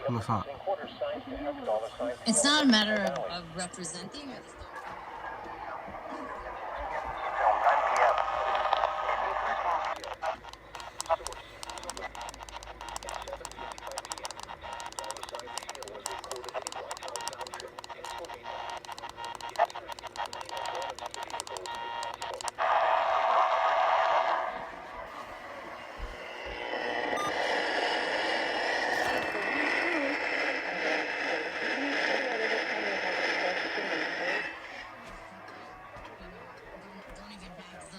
Come fa? It's not a matter of representing. I just don't. Don't even have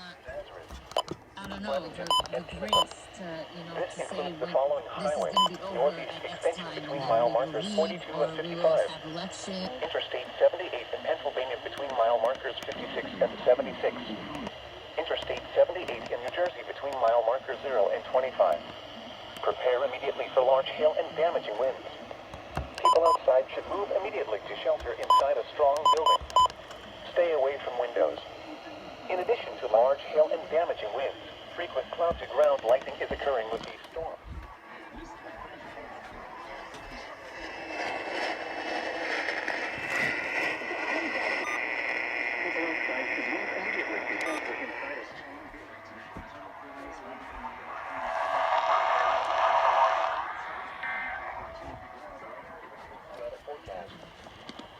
I don't know, the grace to, to say when this is going to be over at X time and then we will leave or we will have election. Interstate 78 in Pennsylvania between mile markers 56 and 76. Interstate 78 in New Jersey between mile markers 0 and 25. Prepare immediately for large hail and damaging winds. People outside should move immediately to shelter inside a strong building. Stay away from windows. In addition to large hail and damaging winds, frequent cloud-to-ground lightning is occurring with these storms. People outside should move immediately to shelter inside a strong building.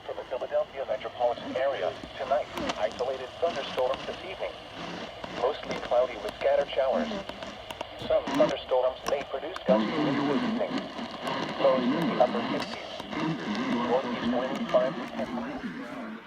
For the Philadelphia metropolitan area, tonight, isolated thunderstorms this evening. Mostly cloudy with scattered showers. Some thunderstorms may produce gusts into the evening. Lows in the upper 50s. Northeast wind 5 to 10 miles per hour.